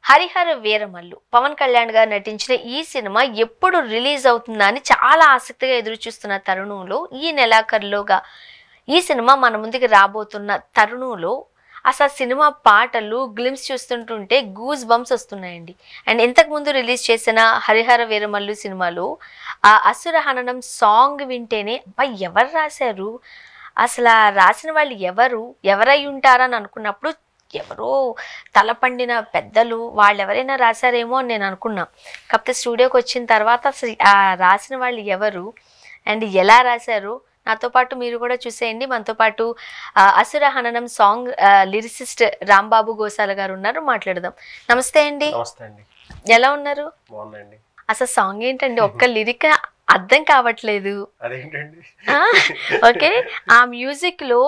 హరిహర వీరమల్లు పవన్ కళ్యాణ్ గారు నటించిన ఈ సినిమా ఎప్పుడు రిలీజ్ అవుతుందా అని చాలా ఆసక్తిగా ఎదురు చూస్తున్న తరుణంలో ఈ నెలాఖరులోగా ఈ సినిమా మన ముందుకు రాబోతున్న తరుణంలో అసలు సినిమా పాటలు గ్లిమ్స్ చూస్తుంటుంటే గూస్ బంప్స్ వస్తున్నాయండి. అండ్ ఇంతకుముందు రిలీజ్ చేసిన హరిహర వీరమల్లు సినిమాలో ఆ అసుర హననం సాంగ్ వింటేనే అబ్బా ఎవరు రాశారు, అసలు రాసిన వాళ్ళు ఎవరై ఉంటారని అనుకున్నప్పుడు ఎవరో తలపండిన పెద్దలు వాళ్ళు ఎవరైనా రాశారేమో అని నేను అనుకున్నా. కాకపోతే స్టూడియోకి వచ్చిన తర్వాత అసలు ఆ రాసిన వాళ్ళు ఎవరు అండ్ ఎలా రాశారు నాతో పాటు మీరు కూడా చూసేయండి. మనతో పాటు అసుర హననం సాంగ్ లిరిసిస్ట్ రాంబాబు గోసాల గారు ఉన్నారు, మాట్లాడదాం. నమస్తే అండి. ఎలా ఉన్నారు? అసలు సాంగ్ ఏంటండి, ఒక్క లిరిక్ అర్థం కావట్లేదు. ఓకే, ఆ మ్యూజిక్ లో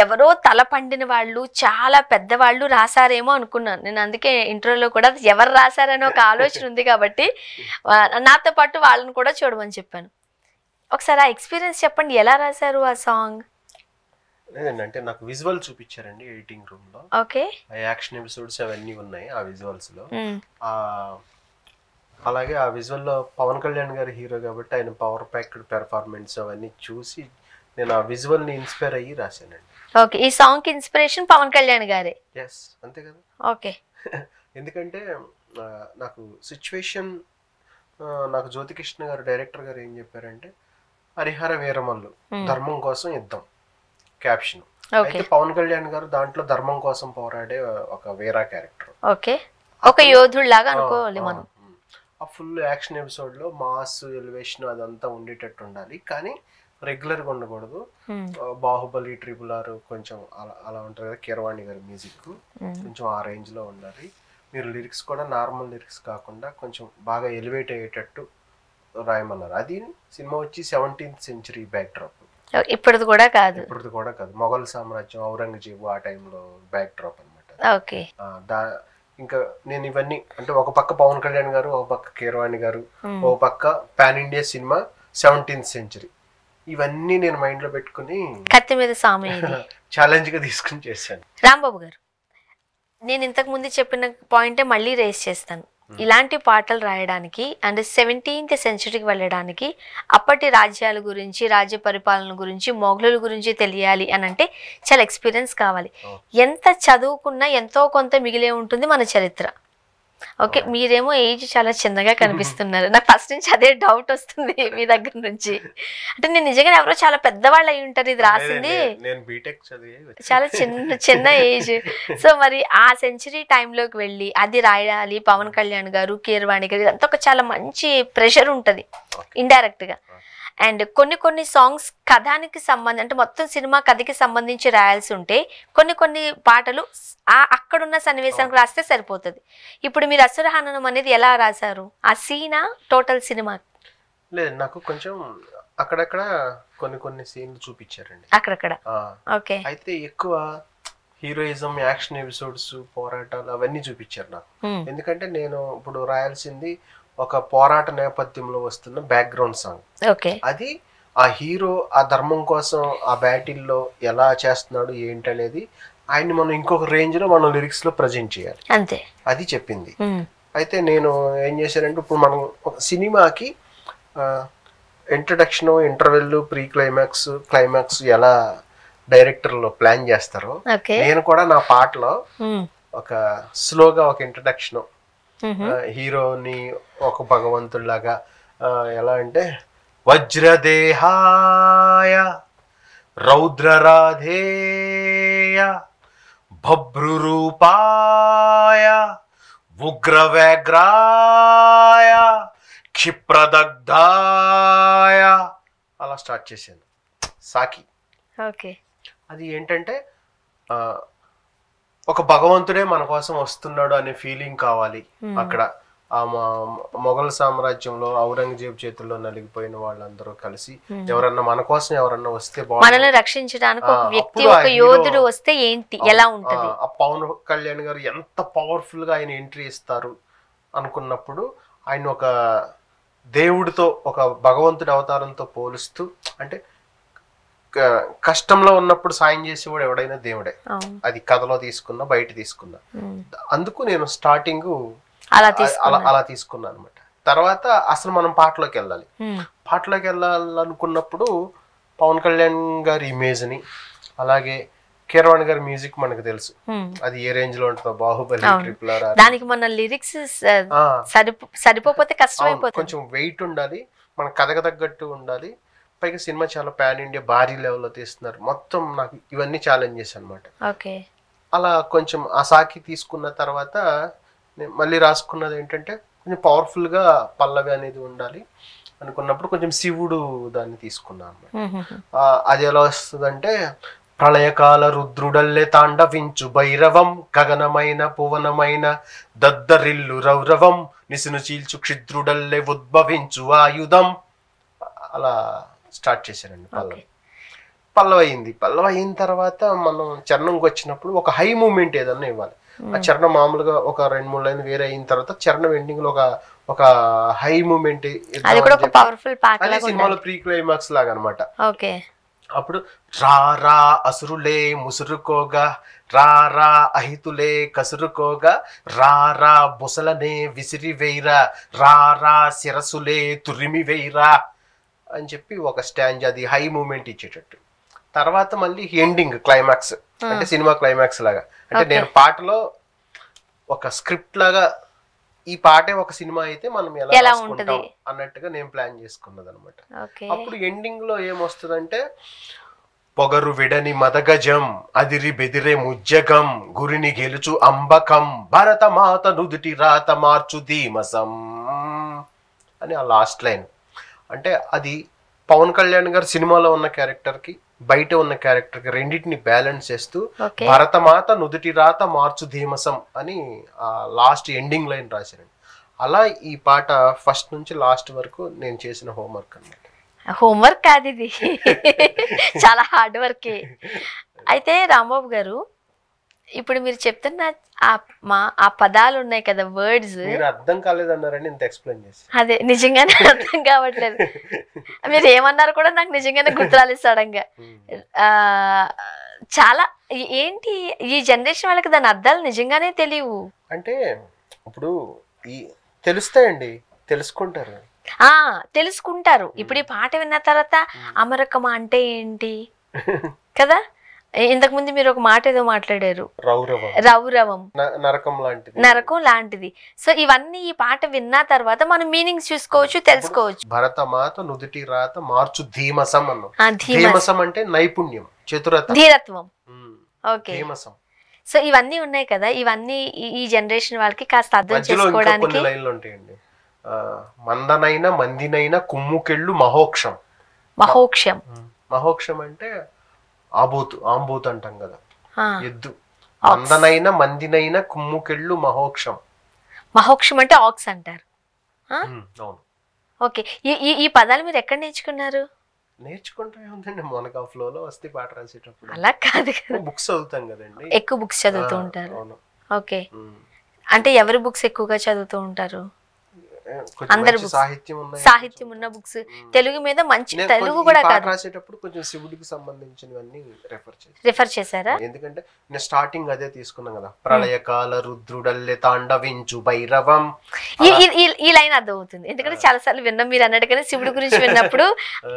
ఎవరో తల పండిన వాళ్ళు చాలా పెద్దవాళ్ళు రాశారేమో అనుకున్నాను నేను. అందుకే ఇంట్రోలో కూడా ఎవరు రాశారని ఒక ఆలోచన ఉంది కాబట్టి నాతో పాటు వాళ్ళని కూడా చూడమని చెప్పాను. ఒకసారి ఆ ఎక్స్పీరియన్స్ చెప్పండి, ఎలా రాశారు ఆ సాంగ్? అంటే నాకు విజువల్ చూపించారండి ఎడిటింగ్ రూమ్ లో. ఓకే, యాక్షన్ ఎపిసోడ్స్ అవన్నీ ఉన్నాయి ఆ విజువల్స్ లో. అలాగే ఆ విజువల్లో పవన్ కళ్యాణ్ గారు హీరో కాబట్టి ఆయన పవర్ ప్యాక్డ్ పెర్ఫార్మెన్స్ అవన్నీ చూసి నేను ఆ విజువల్ ని ఇన్స్పైర్ అయ్యి రాశానండి. ఓకే, ఈ సాంగ్ కి ఇన్స్పిరేషన్ పవన్ కళ్యాణ్ గారే? ఎస్, అంతే కదా. ఓకే, ఎందుకంటే నాకు సిచ్యువేషన్, నాకు జ్యోతికృష్ణ గారు డైరెక్టర్ గారు ఏం చెప్పారంటే హరిహర వీరమల్లు ధర్మం కోసం యుద్ధం క్యాప్షన్. అయితే పవన్ కళ్యాణ్ గారు దాంట్లో ధర్మం కోసం పోరాడే ఒక వీరా క్యారెక్టర్. ఓకే, ఒక యోధుడు లాగా అనుకోవాలి మనం. ఆ ఫుల్ యాక్షన్ ఎపిసోడ్ లో మాస్ ఎలివేషన్ అదంతా ఉండేటట్టు ఉండాలి, కానీ రెగ్యులర్ గా ఉండకూడదు. బాహుబలి, ట్రిపుల్ ఆర్ కొంచెం అలా ఉంటుంది కదా, కీరవాణి గారి మ్యూజిక్ కొంచెం ఆ రేంజ్ లో ఉండాలి. మీరు లిరిక్స్ కూడా నార్మల్ లిరిక్స్ కాకుండా కొంచెం బాగా ఎలివేట్ అయ్యేటట్టు రాయమన్నారు. అది సినిమా వచ్చి 17th century బ్యాక్ డ్రాప్. ఇప్పటిది కూడా కాదు, మొఘల్ సామ్రాజ్యం, ఔరంగజేబు ఆ టైంలో బ్యాక్ డ్రాప్ అనమాట. ఓకే, ఇంకా నేను ఇవన్నీ అంటే ఒక పక్క పవన్ కళ్యాణ్ గారు, ఒక పక్క కీరవాణి గారు, ఒక పక్క pan India cinema 17th century, ఇవన్నీ నేను మైండ్ లో పెట్టుకుని కత్తి మీద సామి ఛాలెంజ్ గా తీసుకుని చేశాను. రాంబాబు గారు, నేను ఇంతకు ముందు చెప్పిన పాయింటే మళ్ళీ రేస్ చేస్తాను. ఇలాంటి పాటలు రాయడానికి అండ్ 17th centuryకి వెళ్ళడానికి, అప్పటి రాజ్యాల గురించి, రాజ్య పరిపాలన గురించి, మొఘలుల గురించి తెలియాలి అని అంటే చాలా ఎక్స్పీరియన్స్ కావాలి. ఎంత చదువుకున్నా ఎంతో కొంత మిగిలే ఉంటుంది మన చరిత్ర. ఓకే, మీరేమో ఏజ్ చాలా చిన్నగా కనిపిస్తున్నారు. నాకు ఫస్ట్ నుంచి అదే డౌట్ వస్తుంది మీ దగ్గర నుంచి. అంటే నేను నిజంగా ఎవరో చాలా పెద్దవాళ్ళు అయి ఉంటారు, ఇది రాసింది చాలా చిన్న ఏజ్. సో మరి ఆ సెంచరీ టైంలోకి వెళ్ళి అది రాయాలి పవన్ కళ్యాణ్ గారు, కీరవాణి గారు, ఇదంతా ఒక చాలా మంచి ప్రెషర్ ఉంటుంది ఇండైరెక్ట్ గా. అండ్ కొన్ని సాంగ్స్ కథానికి సంబంధించి అంటే మొత్తం సినిమా కథకి సంబంధించి రాయాల్సి ఉంటే కొన్ని పాటలు అక్కడున్న సన్నివేశానికి రాస్తే సరిపోతుంది. ఇప్పుడు మీరు అసుర హననం అనేది ఎలా రాశారు? ఆ సీనా టోటల్ సినిమా? లేదు, నాకు కొంచెం అక్కడక్కడ కొన్ని సీన్లు చూపించారండి అక్కడక్కడ. ఓకే, అయితే ఎక్కువ హీరోయిజం, యాక్షన్ ఎపిసోడ్స్, పోరాటాలు అవన్నీ చూపించారు నాకు. ఎందుకంటే నేను ఇప్పుడు రాయాల్సింది ఒక పోరాట నేపథ్యంలో వస్తున్న బ్యాక్గ్రౌండ్ సాంగ్. ఓకే, అది ఆ హీరో ఆ ధర్మం కోసం ఆ బ్యాటిల్లో ఎలా చేస్తున్నాడు ఏంటనేది ఆయన్ని మనం ఇంకొక రేంజ్ లో మనం లిరిక్స్ లో ప్రజెంట్ చేయాలి, అంతే. అది చెప్పింది. అయితే నేను ఏం చేశానంటే ఇప్పుడు మనం ఒక సినిమాకి introduction, interval, pre climax, climax ఎలా డైరెక్టర్లో ప్లాన్ చేస్తారో నేను కూడా నా పాటలో ఒక స్లోగా ఒక ఇంట్రడక్షన్, హీరోని ఒక భగవంతుడిలాగా ఎలా అంటే వజ్రదేహాయ రౌద్రరాధేయ భభ్రురూపాయ ఉగ్రవ్యాఘ్రాయ క్షిప్రదగ్ధాయ అలా స్టార్ట్ చేశాను. సాకి. ఓకే, అది ఏంటంటే ఒక భగవంతుడే మన కోసం వస్తున్నాడు అనే ఫీలింగ్ కావాలి. అక్కడ ఆ మొఘల్ సామ్రాజ్యంలో ఔరంగజేబు చేతుల్లో నలిగిపోయిన వాళ్ళందరూ కలిసి ఎవరన్నా మన కోసం ఎవరన్నా వస్తే మనల్ని రక్షించడానికి ఒక వ్యక్తి, ఒక యోధుడు వస్తే ఏంటి ఎలా ఉంటది. ఆ పవన్ కళ్యాణ్ గారు ఎంత పవర్ఫుల్ గా ఆయన ఎంట్రీ ఇస్తారు అనుకున్నప్పుడు ఆయన ఒక దేవుడితో, ఒక భగవంతుడి అవతారంతో పోలుస్తూ, అంటే కష్టంలో ఉన్నప్పుడు సాయం చేసేవాడు ఎవడైనా దేవుడే, అవును. అది కథలో తీసుకున్నా బయట తీసుకున్నా. అందుకు నేను స్టార్టింగ్ అలా అలా తీసుకున్నాను అనమాట. తర్వాత అసలు మనం పాటలోకి వెళ్ళాలి. పాటలోకి వెళ్ళాలనుకున్నప్పుడు పవన్ కళ్యాణ్ గారి ఇమేజ్ని, అలాగే కీరవాణి గారి మ్యూజిక్ మనకు తెలుసు అది ఏ రేంజ్ లో ఉంటుందో, బాహుబలి, ట్రిపుల్ ఆర్. దానికి మన లిరిక్స్ సరిపోతే కష్టమైపోతుంది. కొంచెం వెయిట్ ఉండాలి, మన కథకు తగ్గట్టు ఉండాలి. పైగా సినిమా చాలా పాన్ ఇండియా భారీ లెవెల్లో తీస్తున్నారు. మొత్తం నాకు ఇవన్నీ ఛాలెంజెస్ అనమాట. అలా కొంచెం ఆ సాకి తీసుకున్న తర్వాత నేను మళ్ళీ రాసుకున్నది ఏంటంటే కొంచెం పవర్ఫుల్గా పల్లవి అనేది ఉండాలి అనుకున్నప్పుడు కొంచెం శివుడు దాన్ని తీసుకున్నాను అనమాట. అది ఎలా వస్తుందంటే, ప్రళయకాల రుద్రుడల్లే తాండవించు భైరవం, గగనమైన పువనమైన దద్దరిల్లు రౌరవం, నిసును చీల్చు క్షిద్రుడల్లే ఉద్భవించు ఆయుధం. అలా స్టార్ట్ చేశానండి పల్లవి. పల్లవి అయిన తర్వాత మనం చరణంకి వచ్చినప్పుడు ఒక హై మూమెంట్ ఏదన్నా ఇవ్వాలి. ఆ చరణం మామూలుగా ఒక 2-3 లైన్ వేరే అయిన తర్వాత చరణం ఎండింగ్ లో ఒక హై మూమెంట్ సినిమాలో ప్రీ క్లైమాక్స్ లాగా అనమాట. అప్పుడు రారా అసురులే ముసురుకోగా, రారా అహితులే కసురుకోగా, రారా బుసలనే విసిరి వేయిరా, రారా శిరసులే తురిమి వేయిరా అని చెప్పి ఒక స్టాంజ్, అది హై మూమెంట్ ఇచ్చేటట్టు. తర్వాత మళ్ళీ ఎండింగ్ క్లైమాక్స్ అంటే సినిమా క్లైమాక్స్ లాగా. అంటే నేను పాటలో ఒక స్క్రిప్ట్ లాగా ఈ పాటే ఒక సినిమా అయితే మనం ఎలా రాసుకుంటాం అన్నట్టుగా నేను ప్లాన్ చేసుకున్నది అనమాట. అప్పుడు ఎండింగ్ లో ఏమొస్తుందంటే, పొగరు విడని మదగజం, అదిరి బెదిరే ముజ్జగం, గురిని గెలుచు అంబకం, భరత మాత నుదుటి రాత మార్చు ధీమసం అని ఆ లాస్ట్ లైన్. అంటే అది పవన్ కళ్యాణ్ గారు సినిమాలో ఉన్న క్యారెక్టర్ కి బయట ఉన్న క్యారెక్టర్ కి రెండింటిని బ్యాలెన్స్ చేస్తూ భరతమాత నుదుటి రాత మార్చు ధీమసం అని ఆ లాస్ట్ ఎండింగ్ లైన్ రాశారండి. అలా ఈ పాట ఫస్ట్ నుంచి లాస్ట్ వరకు నేను చేసిన హోంవర్క్ అన్నమాట. హోంవర్క్ కాదు ఇది, చాలా హార్డ్ వర్కే. అయితే రాంబాబు గారు, ఇప్పుడు మీరు చెప్తున్న ఆ పదాలు ఉన్నాయి కదా, వర్డ్స్ అర్థం కాలేదన్నారని ఇంత ఎక్స్ప్లెయిన్ చేసి, అదే నిజంగానే అర్థం కావట్లేదు. మీరు ఏమన్నారు కూడా నాకు నిజంగానే గుర్తురాలేదు సడన్ గా. చాలా ఏంటి ఈ జనరేషన్ వాళ్ళకి దాని అర్థాలు నిజంగానే తెలియవు. అంటే ఇప్పుడు ఈ తెలుస్తాయండి, తెలుసుకుంటారు. ఇప్పుడు ఈ పాట విన్న తర్వాత అమరకం అంటే ఏంటి కదా, ఇంతకు ముందు మీరు ఒక మాట ఏదో మాట్లాడారు, రౌరవం, నరకం లాంటిది. సో ఇవన్నీ ఈ పాట విన్న తర్వాత మనం మీనింగ్స్ చూసుకోవచ్చు, తెలుసుకోవచ్చు. భరతమాత నుదుటి రాత మార్చు ధీమసం అన్నాం. ధీమసం అంటే నైపుణ్యం, చతురత, ధీరత్వం. ఓకే, సో ఇవన్నీ ఉన్నాయి కదా, ఇవన్నీ ఈ జనరేషన్ వాళ్ళకి కాస్త అర్థం చేసుకోవడానికి లైన్లు ఉంటాయండి. మందనైన మందినైన కుమ్ముకెళ్ళు మహోక్షం. మహోక్షం అంటే ఆంబూత్ అంటాం కదా, ఎద్దు. మందనైన మందినైన కుమ్ముకెళ్ళు మహోక్షం అంటే ఆక్స్ అంటారు. ఓకే, ఈ పదాలు మీరు ఎక్కడ నేర్చుకున్నారు? నేర్చుకుంటా ఉందండి, మనకు ఆ ఫ్లోలో వస్తే పాట రాసేటప్పుడు. అలా కాదు కదా, బుక్స్ చదువుతాం కదండి, ఎక్కువ బుక్స్ చదువుతూ ఉంటారు. ఓకే, అంటే ఎవరి బుక్స్ ఎక్కువగా చదువుతూ ఉంటారు? అందరు సాహిత్యం ఉన్న బుక్స్, తెలుగు మీద మంచి, తెలుగు కూడా కాదు, రాసేటప్పుడు కొంచెం శివుడికి సంబంధించినవన్నీ రిఫర్ చేశారా? ఎందుకంటే నేను స్టార్టింగ్ అదే తీసుకున్నాం కదా, ప్రళయకాల రుద్రుడల్లే తాండవించు భైరవం. ఈ లైన్ అర్థం అవుతుంది, ఎందుకంటే చాలా సార్లు విన్నాం మీరు అన్నట్టుగానే. శివుడి గురించి విన్నప్పుడు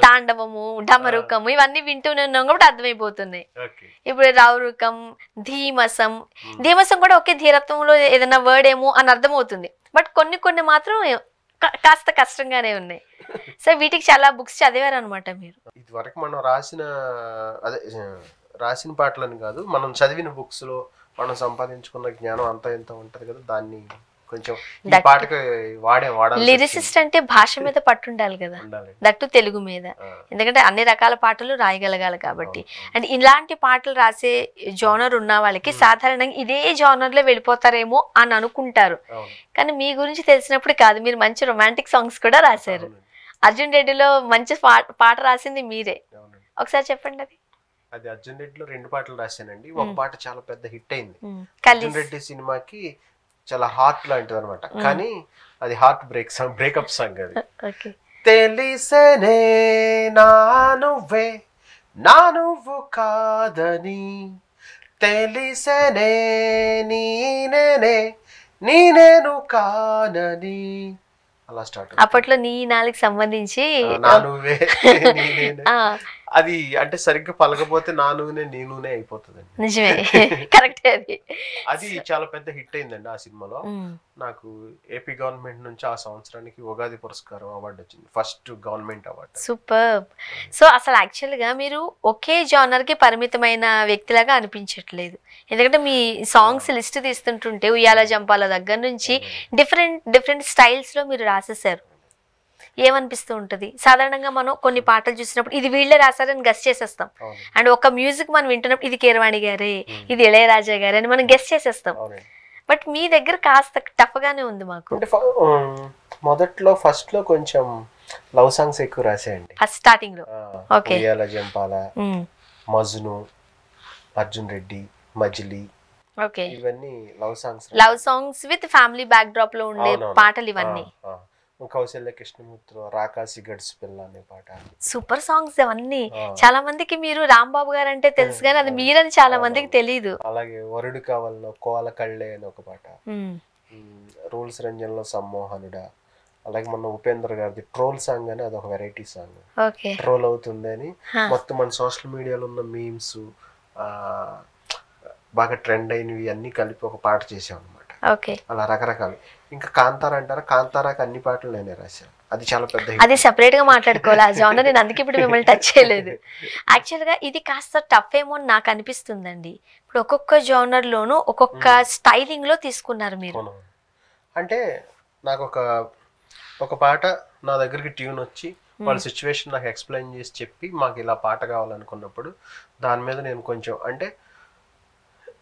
తాండవము, డమరుకము ఇవన్నీ వింటూనే ఉన్నాం కాబట్టి అర్థమైపోతున్నాయి. ఇప్పుడు రౌరుకం, ధీమసం కూడా ఒకే ధీరత్వంలో ఏదైనా వర్డ్ ఏమో అని అర్థమవుతుంది. బట్ కొన్ని మాత్రం కాస్త కష్టంగానే ఉన్నాయి. సో వీటికి చాలా బుక్స్ చదివారు అనమాట మీరు. ఇది వరకు మనం రాసిన పాటలని కాదు, మనం చదివిన బుక్స్ లో మనం సంపాదించుకున్న జ్ఞానం అంతా ఎంత ఉంటది కదా, దాన్ని కొంచెం ఈ పాటకి వాడాలి. లిరిసిస్ట్ అంటే భాష మీద పట్టుండాలి కదా, దట్టు తెలుగు మీద. ఎందుకంటే అన్ని రకాల పాటలు రాయగలగాలి కాబట్టి. అండ్ ఇలాంటి పాటలు రాసే జోనర్ ఉన్న వాళ్ళకి సాధారణంగా ఇదే జోనర్ లో వెళ్ళిపోతారేమో అని అనుకుంటారు. కానీ మీ గురించి తెలిసినప్పుడు కాదు, మీరు మంచి రొమాంటిక్ సాంగ్స్ కూడా రాశారు. అర్జున్ రెడ్డిలో మంచి పాట రాసింది మీరే, ఒకసారి చెప్పండి. అది అర్జున్ రెడ్డిలో 2 పాటలు రాశానండి. ఒక పాట చాలా పెద్ద హిట్ అయింది, అర్జున్ రెడ్డి సినిమాకి చాలా హార్ట్ లాంటిది అనమాట. కానీ అది హార్ట్ బ్రేకప్ సాంగ్. అది తెలిసేనే నా నువ్వే నా నువ్వు కాదని తెలిసనే నేనే నేను కానని అలా స్టార్ట్. అప్పట్లో నీ నాలుగు సంబంధించి నా నువ్వే నేనే ఆ, అది అంటే సరిగ్గా పలకపోతే నా నువ్వునే నీ నూనె అయిపోతుందండి. నిజమే కరెక్టే అది. అది చాలా పెద్ద హిట్ అయిందండి ఆ సినిమాలో. ఉమ్. నాకు ఏపీ గవర్నమెంట్ నుంచి ఆ సంవత్సరానికి ఉగాది పురస్కారం అవార్డు వచ్చింది, first government award. Super. So అసలు యాక్చువల్గా మీరు ఒకే జానర్ కి పరిమితమైన వ్యక్తిలాగా అనిపించట్లేదు. ఎందుకంటే మీ సాంగ్స్ లిస్ట్ తీస్తుంటుంటే ఉయ్యాల జంపాల దగ్గర నుంచి డిఫరెంట్ డిఫరెంట్ స్టైల్స్ లో మీరు రాసేసారు. ఏమనిపిస్తూ ఉంటది సాధారణంగా మనం కొన్ని పాటలు చూసినప్పుడు ఇది వీళ్ళే రాశారని గెస్ చేసేస్తాం. అండ్ ఒక మ్యూజిక్ మనం వింటున్నప్పుడు ఇది కీరవాణి గారే, ఇది ఇళయరాజా గారే అని మనం గెస్ చేసేస్తాం. బట్ మీ దగ్గర కాస్త టఫ్ గానే ఉంది మాకు. అంటే మొదట్లో ఫస్ట్ లో కొంచెం లవ్ సాంగ్స్ ఎక్కువ రాసేయండి. ఫస్ట్ స్టార్టింగ్ లో ఓకే. ఉయ్యాల జంపాల, మజ్ను, అర్జున్ రెడ్డి, మజిలీ, ఓకే, ఇవన్నీ love songs. Love songs with family back drop లో ఉండే పాటలు ఇవన్నీ. కౌశల్య కృష్ణమూర్తిలో రాకాసి గడ్స్ పిల్ల అనే పాట. సూపర్ సాంగ్స్ అవన్నీ. చాలా మందికి మీరు రాంబాబు గారు అంటే తెలుసు కానీ అది మీరని చాలా మందికి తెలియదు. అలాగే వరుడు కావాలలో కోల కళ్ళే అని ఒక పాట, రూల్స్ రంజన్లో సమ్మోహనుడా, అలాగే మొన్న ఉపేంద్ర గారిది ట్రోల్ సాంగ్ అని అదొక వెరైటీ సాంగ్. ట్రోల్ అవుతుంది అని మొత్తం మన సోషల్ మీడియాలో ఉన్న మీమ్స్ బాగా ట్రెండ్ అయినవి అన్ని కలిపి ఒక పాట చేసాం అనమాట. అలా రకరకాలు. ఇంకా కాంతారా అంటారా, కాంతారాకి అన్ని పాటలు నేనే రాశాను. అది చాలా పెద్ద, అది సెపరేట్ గా మాట్లాడుకోవాలి ఆ జానర్. నేను అందుకే ఇప్పుడు మిమ్మల్ని టచ్ చేయలేదు. యాక్చువల్ గా ఇది కాస్త టఫ్ ఏమో అని నాకు అనిపిస్తుందండి. ఇప్పుడు ఒక్కొక్క జానర్ లోను ఒక్కొక్క స్టైలింగ్ లో తీసుకున్నారు మీరు. అంటే నాకు ఒక పాట నా దగ్గరికి ట్యూన్ వచ్చి వాళ్ళ సిచ్యువేషన్ నాకు ఎక్స్ప్లెయిన్ చేసి చెప్పి మాకు ఇలా పాట కావాలనుకున్నప్పుడు దాని మీద నేను కొంచెం అంటే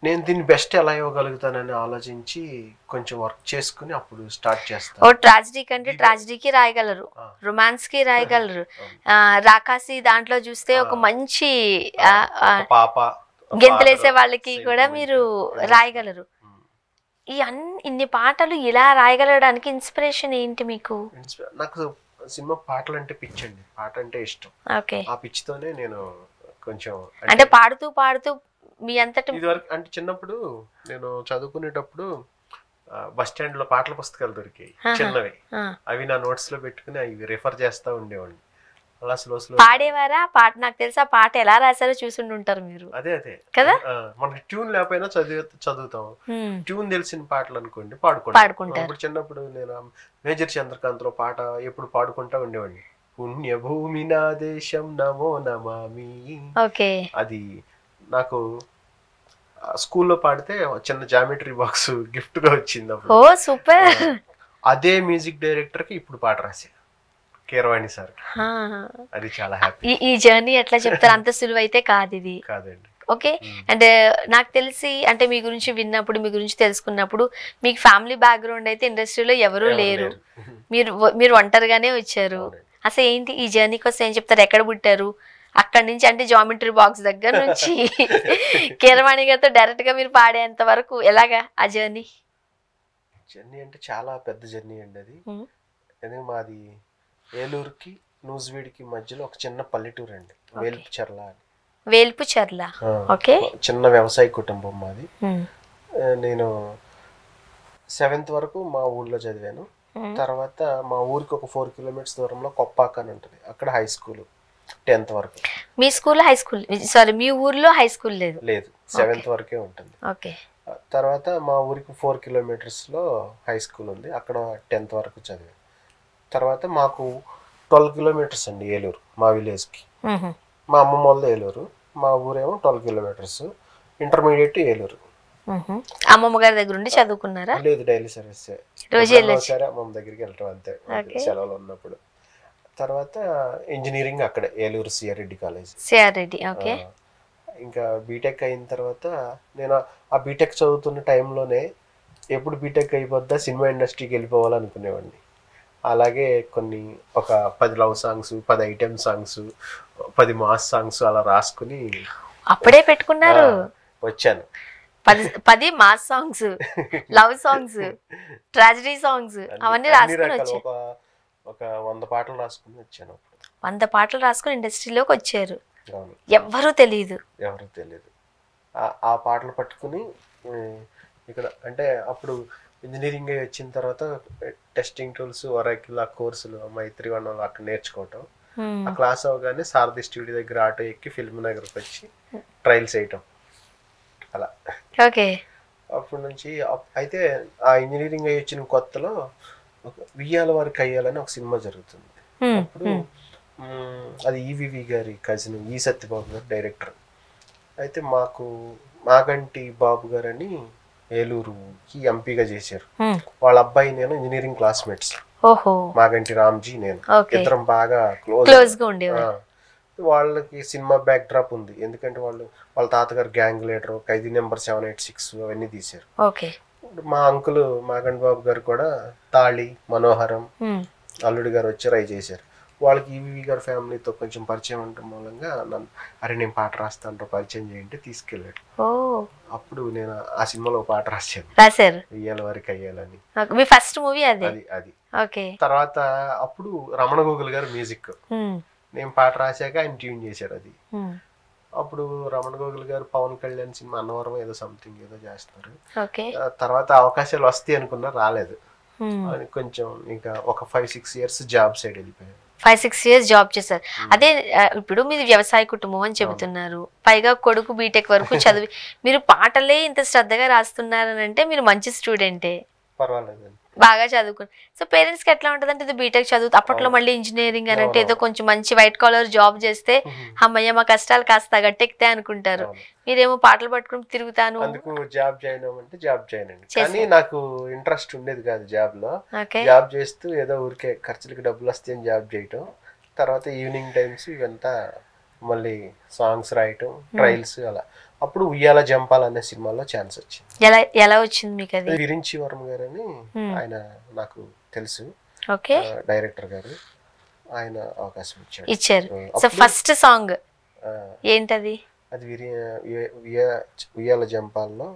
నేను దీన్ని బెస్ట్ ఎలా ఇవ్వగలుగుతానని ఆలోచించి కొంచెం వర్క్ చేసుకుని అప్పుడు స్టార్ట్ చేస్తాను. ఓ ట్రాజడీ కంటే ట్రాజడీకి రాయగలరు, రొమాన్స్ కి రాయగలరు, రాకాసి దాంట్లో చూస్తే ఒక మంచి పాప గెంతులేసే వాళ్ళకి కూడా మీరు రాయగలరు. ఇన్ని పాటలు ఇలా రాయగలడానికి ఇన్స్పిరేషన్ ఏంటి మీకు? నాకు సినిమా పాటలు అంటే పిచ్చండి, పాట అంటే ఇష్టం. ఆ పిచ్చితోనే నేను కొంచెం అంటే పాడుతూ పాడుతూ మీ అంతటి ఇదివరకు అంటే చిన్నప్పుడు నేను చదువుకునేటప్పుడు బస్ స్టాండ్ లో పాటల పుస్తకాలు దొరికాయి చిన్నవి, అవి నా నోట్స్ లో పెట్టుకుని అవి రిఫర్ చేస్తా ఉండేవాడిని. అలా స్లో పాడేవారా పాట? నాకు తెలుసా పాట ఎలా రాశారో చూసుంటారు మీరు. అదే కదా, మనకి ట్యూన్ లేకపోయినా చదువుతాం. ట్యూన్ తెలిసిన పాటలు అనుకోండి పాడుకుంటాం. ఇప్పుడు చిన్నప్పుడు నేను మేజర్ చంద్రకాంత్ లో పాట ఎప్పుడు పాడుకుంటా ఉండేవాడిని, పుణ్యభూమి నా దేశం నమో నమామి. అది నాకు స్కూల్లో పాడితే చిన్న జామెట్రీ బాక్స్ గిఫ్ట్ గా వచ్చింది. ఓ సూపర్. అదే మ్యూజిక్ డైరెక్టర్ కి ఇప్పుడు పాట రాసా, కీరవాణి సార్. అది చాలా హ్యాపీ. ఈ జర్నీ ఎట్లా చెప్తారు? అంత సులువైతే కాదు ఇది. కాదండి. ఓకే. అండ్ నాకు తెలిసి అంటే మీ గురించి విన్నప్పుడు, మీ గురించి తెలుసుకున్నప్పుడు మీకు ఫ్యామిలీ బ్యాక్గ్రౌండ్ అయితే ఇండస్ట్రీలో ఎవరూ లేరు, మీరు ఒంటరిగానే వచ్చారు. అసలు ఏంటి ఈ జర్నీ కోసం ఏం చెప్తారు? ఎక్కడ పుట్టారు? అక్కడి నుంచి అంటే జామెట్రీ బాక్స్ దగ్గర నుంచి కీరవాణి గారితో డైరెక్ట్ గా మీరు పాడేంత వరకు ఎలాగా ఆ జర్నీ? అంటే చాలా పెద్ద జర్నీ అండి అది. ఎందుకంటే మాది ఏలూరుకి నూజివీడికి మధ్యలో ఒక చిన్న పల్లెటూరు అండి, వేల్పుచర్ల అని. వేల్పుచర్ల, ఓకే. చిన్న వ్యవసాయ కుటుంబం మాది. నేను 7th వరకు మా ఊర్లో చదివాను. తర్వాత మా ఊరికి ఒక 4 kilometers దూరంలో కొప్పాక అని ఉంటుంది, అక్కడ హై స్కూల్ 10th వరకు. మీ స్కూల్ హై స్కూల్, సారీ మీ ఊర్లో హై స్కూల్ లేదు? 7th వరకే ఉంటుంది. ఓకే. తర్వాత మా ఊరికి 4 kilometers లో హై స్కూల్ ఉంది, అక్కడ 10th వరకు చదివాను. తర్వాత మాకు 12 kilometers అండి ఏలూరు, మా విలేజ్కి. మా అమ్మమ్మ వాళ్ళది ఏలూరు, మా ఊరేమో 12 kilometers. ఇంటర్మీడియట్ ఏలూరు. అమ్మమ్మ గారి దగ్గర ఉండి చదువుకున్నారా? లేదు, డైలీ సర్వీస్. రోజు సరే అమ్మమ్మ దగ్గరికి వెళ్ళటం అంతే సెలవులు ఉన్నప్పుడు. తర్వాత ఇంజనీరింగ్ అక్కడే ఏలూరు సిఆర్రెడ్డి కాలేజ్. ఓకే. ఇంకా బీటెక్ అయిన తర్వాత నేను ఆ బీటెక్ చదువుతున్న టైంలోనే ఎప్పుడు బీటెక్ అయిపోద్దా సినిమా ఇండస్ట్రీకి వెళ్ళిపోవాలనుకునేవాడిని. అలాగే ఒక 10 love songs, 10 item songs, 10 mass songs అలా రాసుకుని అప్పుడే పెట్టుకున్నారు. వచ్చాను. 10 mass songs, love songs, tragedy songs అవన్నీ రాసుకుని వచ్చారు. ఒక 100 పాటలు రాసుకుని వచ్చాను. 100 పాటలు రాసుకుని ఇండస్ట్రీలోకి వచ్చారు. అవును, ఎవ్వరూ తెలియదు. ఎవరు తెలియదు. ఆ పాటలు పట్టుకుని ఇక్కడ అంటే అప్పుడు ఇంజనీరింగ్ వచ్చిన తర్వాత టెస్టింగ్ టూల్స్ ఒరాకిల్ ఆ కోర్సులు మైత్రి వన్ అక్కడ నేర్చుకోవటం. ఆ క్లాస్ అవగానే సారథి స్టూడియో దగ్గర ఆటో ఎక్కి ఫిల్మ్ నగర్కి వచ్చి ట్రయల్స్ వేయటం అలా. ఓకే. అప్పటి నుంచి అయితే ఆ ఇంజనీరింగ్ అయ్యి వచ్చిన కొత్తలో వియ్యాల వారికి అయ్యాలని ఒక సినిమా జరుగుతుంది. అప్పుడు అది ఈవివి గారి కజిన్ ఈ సత్యబాబు గారు డైరెక్టర్. అయితే మాగంటి బాబు గారు అని ఏలూరుకి ఎంపీగా చేశారు. వాళ్ళ అబ్బాయి నేను ఇంజనీరింగ్ క్లాస్మేట్స్. మాగంటి రామ్జీ నేను ఇద్దరం బాగా క్లోజ్ గా ఉండేవారు. వాళ్ళకి సినిమా బ్యాక్ డ్రాప్ ఉంది, ఎందుకంటే వాళ్ళ తాతగారు గ్యాంగ్ లీడర్, ఖైదీ నెంబర్ 786 అవన్నీ తీశారు. మా అంకుల్ మాగంటి బాబు గారు కూడా తాళి, మనోహరం, అల్లుడి గారు వచ్చి రై చేశారు. వాళ్ళకి ఈవీవి గారి ఫ్యామిలీతో కొంచెం పరిచయం ఉండటం మూలంగా నన్ను అరే నేను పాట రాస్తాను పరిచయం చేయంటే తీసుకెళ్ళాడు. అప్పుడు నేను ఆ సినిమాలో పాట రాశాను, ఇయ్యాల వరకు అయ్యాలని. మీ ఫస్ట్ మూవీ అది. తర్వాత అప్పుడు రమణ గోగుల్ గారు మ్యూజిక్, నేను పాట రాశాక ఆయన ట్యూన్ చేశారు అది. అప్పుడు రమణ గోగుల్ గారు పవన్ కళ్యాణ్ సినిమా అన్నవరం ఏదో సంథింగ్ ఏదో చేస్తున్నారు. తర్వాత అవకాశాలు వస్తాయి అనుకున్నా, రాలేదు. కొంచెం ఇంకా ఒక 5-6 years జాబ్ సైడ్ వెళ్ళిపోయాను. 5-6 years జాబ్ చేశారు. అదే ఇప్పుడు మీది వ్యవసాయ కుటుంబం అని చెబుతున్నారు, పైగా కొడుకు బీటెక్ వరకు చదివి మీరు పాటలే ఇంత శ్రద్ధగా రాస్తున్నారని అంటే మీరు మంచి స్టూడెంటే. పర్వాలేదు, బాగా చదువుకుని. సో పేరెంట్స్ కి ఎట్లా ఉంటుంది అంటే ఇది బీటెక్ చదువు, అప్పట్లో మళ్ళీ ఇంజనీరింగ్ అని అంటే ఏదో కొంచెం మంచి వైట్ కాలర్ జాబ్ చేస్తే అమ్మయ్య మా కష్టాలు కాస్త గట్టెక్తే అనుకుంటారు. మీరేమో పాటలు పట్టుకుని తిరుగుతాను. అందుకు జాబ్ జాయిన్ అవ్వమంటే జాబ్ జాయిన్ అయ్యింది. కానీ నాకు ఇంట్రెస్ట్ ఉండేది కాదు జాబ్ లో. జాబ్ చేస్తూ ఏదో ఊరికే ఖర్చులకి డబ్బులు వస్తాయని జాబ్ చేయటం. తర్వాత ఈవినింగ్ టైమ్స్ ఇవంతా మళ్ళీ సాంగ్స్ రాయటం, ట్రయల్స్ అలా. అప్పుడు ఉయ్యాల జంపాల అనే సినిమాలో ఛాన్స్ వచ్చింది. ఎలా వచ్చింది మీకు అది? విరించి వర్మ గారు అని ఆయన నాకు తెలుసు, డైరెక్టర్ గారు, ఆయన అవకాశం ఇచ్చారు. సో ఫస్ట్ సాంగ్ ఏంటది? అది ఉయ్యాల జంపాల్లో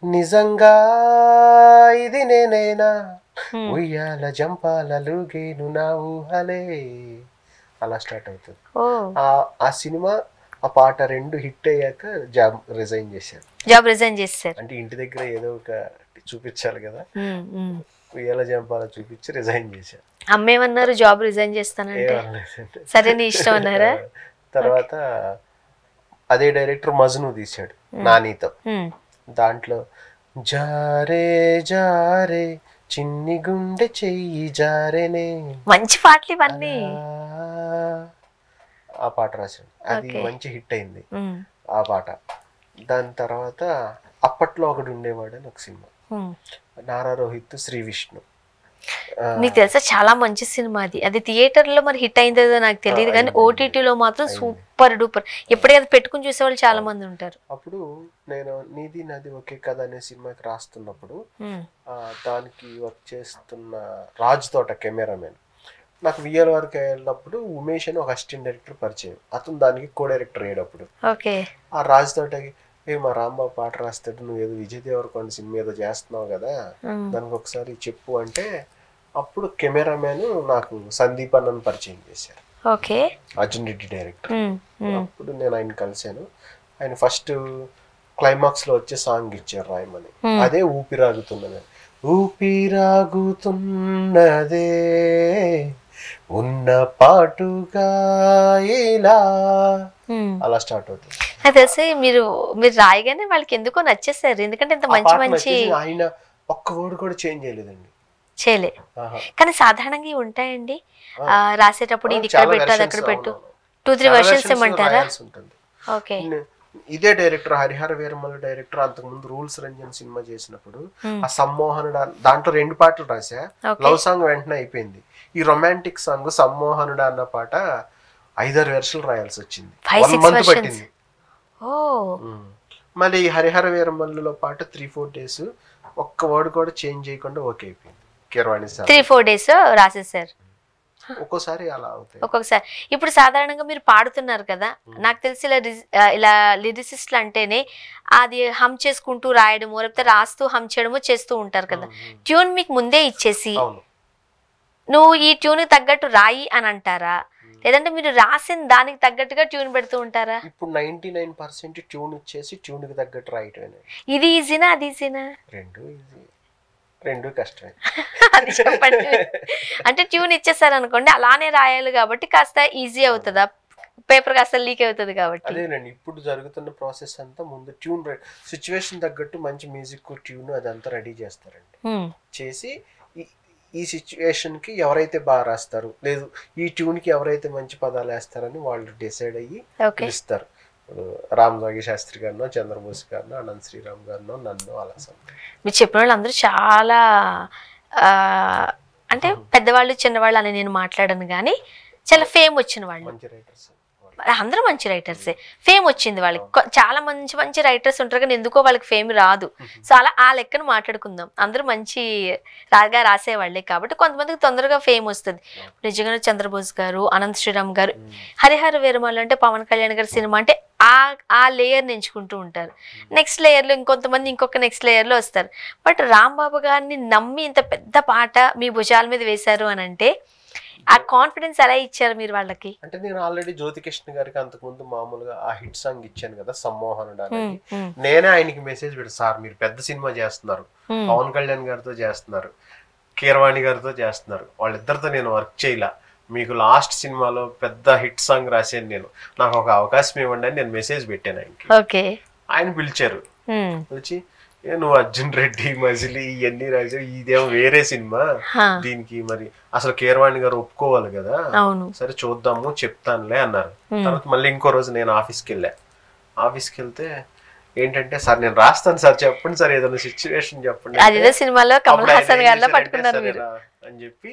నిజంగా ఇది నేనేనా ఉయ్యాల జంపాలలుగేను నా ఊహలే అలా స్టార్ట్ అవుతుంది. ఆ సినిమా ఆ పాట 2 హిట్ అయ్యాక జాబ్ రిజైన్ చేశారు. అంటే ఇంటి దగ్గర ఏదో ఒక చూపించాలి కదా, ఉయ్యాల జంపాల చూపించి రిజైన్ చేశారు. అమ్మేమన్నారు జాబ్ రిజైన్ చేస్తానంటే? సరే నీ ఇష్టం అన్నారా? తర్వాత అదే డైరెక్టర్ మజ్ను తీశాడు నానితో. దాంట్లో జారే జారే చిన్ని గుండె చెయ్యి జారేనే, మంచి పాటలు ఇవన్నీ. ఆ పాట రాశాడు, అది మంచి హిట్ అయింది ఆ పాట. దాని తర్వాత అప్పట్లో ఒకడు ఉండేవాడు అని ఒక సినిమా, నారా రోహిత్, శ్రీ విష్ణు. మీకు తెలుసా చాలా మంచి సినిమా అది. అది థియేటర్ లో మరి హిట్ అయిందో నాకు తెలియదు, కానీ ఓటీటీలో మాత్రం సూపర్ డూపర్. ఎప్పుడే అది పెట్టుకుని చూసే వాళ్ళు చాలా మంది ఉంటారు. అప్పుడు నేను నీది నాది ఒకే కథ అనే సినిమాకి రాస్తున్నప్పుడు దానికి వర్క్ చేస్తున్న రాజ్ తోట కెమెరామెన్ నాకు విఎల్ వరకు వెళ్ళినప్పుడు ఉమేష్ అని ఒక అసిస్టెంట్ డైరెక్టర్ పరిచయం. అతను దానికి కో డైరెక్టర్ అయ్యేటప్పుడు ఆ రాజ్ తోటకి మా రాంబాబు పాట రాస్తాడు, నువ్వు ఏదో విజయ్ దేవరకొండ సినిమా ఏదో చేస్తున్నావు కదా దానికి ఒకసారి చెప్పు అంటే అప్పుడు కెమెరామెన్ నాకు సందీప్ అన్నను పరిచయం చేశారు, అర్జున్ రెడ్డి డైరెక్టర్. అప్పుడు నేను ఆయన కలిశాను. ఆయన ఫస్ట్ క్లైమాక్స్ లో వచ్చే సాంగ్ ఇచ్చారు రాయమని, అదే ఊపిరాగుతున్నది. ఊపిరాగుతున్నదే ఉన్న పాటుగా ఇలా అలా స్టార్ట్ అవుతుంది. తెలిసి మీరు రాయగానే వాళ్ళకి ఎందుకో నచ్చేసారు, ఎందుకంటే ఇంత మంచి మంచి. ఆయన ఒక్క వర్డ్ కూడా చేంజ్ చేయలేదండి, చేయలే. కానీ సాధారణంగా ఉంటాయండి రాసేటప్పుడు ఇది ఇక్కడ పెట్టు అది అక్కడ పెట్టు, 2-3 వర్షన్స్ ఏమంటారా? ఓకే. ఇదే డైరెక్టర్ హరిహర వీరమల్లు డైరెక్టర్ అంతకుముందు రూల్స్ రంజన్ సినిమా చేసినప్పుడు ఆ సమ్మోహనుడు దాంట్లో 2 పాటలు రాసా, లవ్ సాంగ్ వెంటనే అయిపోయింది. ఈ రొమాంటిక్ సాంగ్ సమ్మోహనుడు అన్న పాట 5-6 వెర్షన్లు రాయాల్సి వచ్చింది, 1 month పట్టింది. మళ్ళీ హరిహర వీరమల్లులో పాట 3-4 days ఒక్క వర్డ్ కూడా చేంజ్ చేయకుండా ఓకే అయిపోయింది. కీరవాణి 3-4 days రాసేసారు. ఒక్కోసారి అలా అవుతాయి, ఒక్కొక్కసారి. ఇప్పుడు సాధారణంగా మీరు పాడుతున్నారు కదా, నాకు తెలిసి ఇలా లిరిసిస్ట్లు అంటేనే అది హమ్ చేసుకుంటూ రాయడము లేకపోతే రాస్తూ హమ్ చేయడము చేస్తూ ఉంటారు కదా. ట్యూన్ మీకు ముందే ఇచ్చేసి నువ్వు ఈ ట్యూన్ తగ్గట్టు రాయి అని అంటారా, లేదంటే మీరు రాసిన దానికి తగ్గట్టుగా ట్యూన్ పెడుతూ ఉంటారా? ఇప్పుడు 99% ట్యూన్ ఇచ్చేసి ట్యూన్కి తగ్గట్టు రాయటమే. ఇది ఈజీనా అది ఈజీనా? రెండు ఈజీ, రెండు కష్టమే. అది చెప్పండి. అంటే ట్యూన్ ఇచ్చేసారు అనుకోండి అలానే రాయాలి కాబట్టి కాస్త ఈజీ అవుతుందా? పేపర్ కాస్త లీక్ అవుతుంది కాబట్టి. అదేనండి ఇప్పుడు జరుగుతున్న ప్రాసెస్ అంతా ముందు ట్యూన్ సిచ్యువేషన్ తగ్గట్టు మంచి మ్యూజిక్ ట్యూన్ అదంతా రెడీ చేస్తారండి. చేసి ఈ సిచ్యువేషన్కి ఎవరైతే బాగా రాస్తారు లేదు ఈ ట్యూన్కి ఎవరైతే మంచి పదాలు వేస్తారని వాళ్ళు డిసైడ్ అయ్యి పిలుస్తారు. రామ్ జోగి శాస్త్రి గారినో, చంద్రబోస్ గారినో, అనంత్ శ్రీరామ్ గారినో, నన్ను అలా. మీరు చెప్పిన వాళ్ళు అందరూ చాలా అంటే పెద్దవాళ్ళు చిన్నవాళ్ళు అని నేను మాట్లాడను కానీ చాలా ఫేమ్ వచ్చిన వాళ్ళు, మంచి రైటర్స్ అందరూ మంచి రైటర్సే. ఫేమ్ వచ్చింది వాళ్ళకి. చాలా మంచి మంచి రైటర్స్ ఉంటారు కానీ ఎందుకో వాళ్ళకి ఫేమ్ రాదు. సో అలా ఆ లెక్కను మాట్లాడుకుందాం. అందరూ మంచి రాగా రాసేవాళ్లే కాబట్టి కొంతమందికి తొందరగా ఫేమ్ వస్తుంది. నిజంగా చంద్రబోస్ గారు, అనంత్ శ్రీరామ్ గారు, హరిహర వీరమల్లు అంటే పవన్ కళ్యాణ్ గారి సినిమా అంటే ఆ లేయర్ని ఎంచుకుంటూ ఉంటారు. నెక్స్ట్ లేయర్లో ఇంకొంతమంది ఇంకొక నెక్స్ట్ లేయర్లో వస్తారు. బట్ రాంబాబు గారిని నమ్మి ఇంత పెద్ద పాట మీ భుజాల మీద వేశారు అని అంటే ఆ కాన్ఫిడెన్స్ ఎలా ఇచ్చారు మీరు వాళ్ళకి? అంటే నేను ఆల్రెడీ జ్యోతికృష్ణ గారికి అంతకుముందు మామూలుగా ఆ హిట్ సాంగ్ ఇచ్చాను కదా సమ్మోహనుడు అనేది. నేనే ఆయనకి మెసేజ్ పెడతాను, సార్ మీరు పెద్ద సినిమా చేస్తున్నారు, పవన్ కళ్యాణ్ గారితో చేస్తున్నారు, కీరవాణి గారితో చేస్తున్నారు, వాళ్ళిద్దరితో నేను వర్క్ చేయలా, మీకు లాస్ట్ సినిమాలో పెద్ద హిట్ సాంగ్ రాసాను నేను, నాకు ఒక అవకాశం ఇవ్వండి అని నేను మెసేజ్ పెట్టాను ఆయనకి. ఆయన పిలిచారు, పిలిచి నువ్వు అర్జున్ రెడ్డి మజిలీ ఇవన్నీ రాసావు, ఇదేమో వేరే సినిమా, దీనికి మరి అసలు కీరవాణి గారు ఒప్పుకోవాలి కదా, సరే చూద్దాము చెప్తానులే అన్నారు. తర్వాత మళ్ళీ ఇంకో రోజు నేను ఆఫీస్కి వెళ్తే ఏంటంటే సార్ నేను రాస్తాను సార్ చెప్పండి సార్ ఏదైనా సిచ్యువేషన్ చెప్పండి అని చెప్పి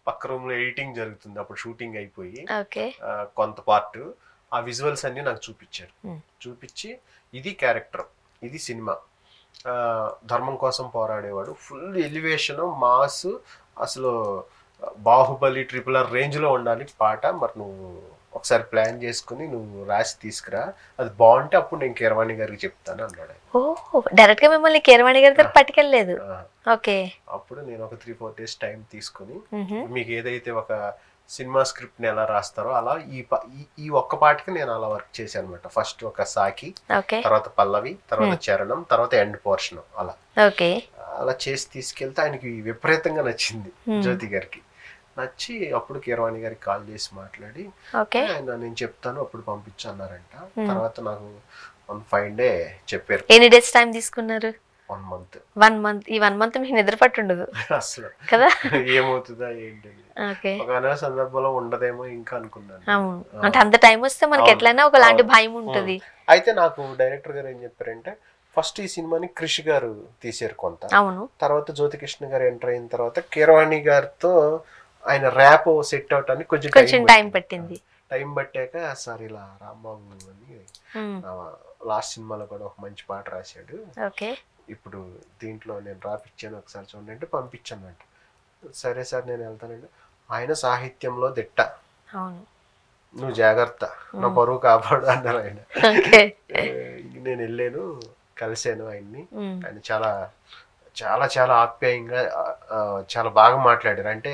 పక్క రూమ్ లో ఎడిటింగ్ జరుగుతుంది, అప్పుడు షూటింగ్ అయిపోయి కొంత పార్ట్ ఆ విజువల్స్ అన్ని నాకు చూపించారు. చూపించి ఇది క్యారెక్టర్, ఇది సినిమా, ధర్మం కోసం పోరాడేవాడు, ఫుల్ ఎలివేషన్ మాస్, అసలు బాహుబలి RRR రేంజ్ లో ఉండాలి పాట, మరి నువ్వు ఒకసారి ప్లాన్ చేసుకుని నువ్వు రాసి తీసుకురా, అది బాగుంటే అప్పుడు నేను కీరవాణి గారికి చెప్తాను అన్నాడు. డైరెక్ట్ గా మిమ్మల్ని కీరవాణి గారి దగ్గర పట్టుకెళ్ళలేదు. అప్పుడు నేను ఒక 3-4 days టైం తీసుకుని మీకు ఏదైతే ఒక సినిమా స్క్రిప్ట్ ని ఎలా రాస్తారో అలా ఈ ఒక్క పాటకి నేను అలా వర్క్ చేశాను అనమాట. ఫస్ట్ ఒక సాకి, తర్వాత పల్లవి, తర్వాత చరణం, తర్వాత ఎండ్ పోర్షన్, అలా చేసి తీసుకెళ్తే ఆయనకి విపరీతంగా నచ్చింది జ్యోతి గారికి. నచ్చి అప్పుడు కీరవాణి గారికి కాల్ చేసి మాట్లాడి ఆయన నేను చెప్తాను అప్పుడు పంపించన్నారంట. తర్వాత నాకు 1 day చెప్పారు. ఎన్ని డేస్ టైం తీసుకున్నారు? 1 month. 1 month. ఈ 1 month మీకు నిద్ర పట్టుండదు అసలు కదా, ఏమవుతుందా ఏంటి ఒక అనే సందర్భంలో ఉండదేమో ఇంకా అనుకున్నాను. అంటే అంత టైం వస్తే మనకి ఎట్లయినా ఒకలాంటి భయం ఉంటది. అయితే నాకు డైరెక్టర్ గారు ఏం చెప్పారంటే ఫస్ట్ ఈ సినిమాని క్రిష్ గారు తీసారు కొంత, తర్వాత జ్యోతికృష్ణ గారు ఎంటర్ అయిన తర్వాత కీరవాణి గారితో ఆయన ర్యాప్ సెట్ అవటానికి కొంచెం టైం పట్టింది. టైం పట్టాక సార్ ఇలా రాంబాబు అని లాస్ట్ సినిమాలో కూడా ఒక మంచి పాట రాశాడు, ఇప్పుడు దీంట్లో నేను రాపిచ్చాను ఒకసారి చూడండి అంటే పంపించాను అంట. సరే సార్ నేను వెళ్తానండి. ఆయన సాహిత్యంలో దిట్ట, నువ్వు జాగ్రత్త, నా బరువు కాపాడు అన్నారు ఆయన. నేను వెళ్ళాను, కలిశాను ఆయన్ని. ఆయన చాలా చాలా చాలా ఆప్యాయంగా చాలా బాగా మాట్లాడారు. అంటే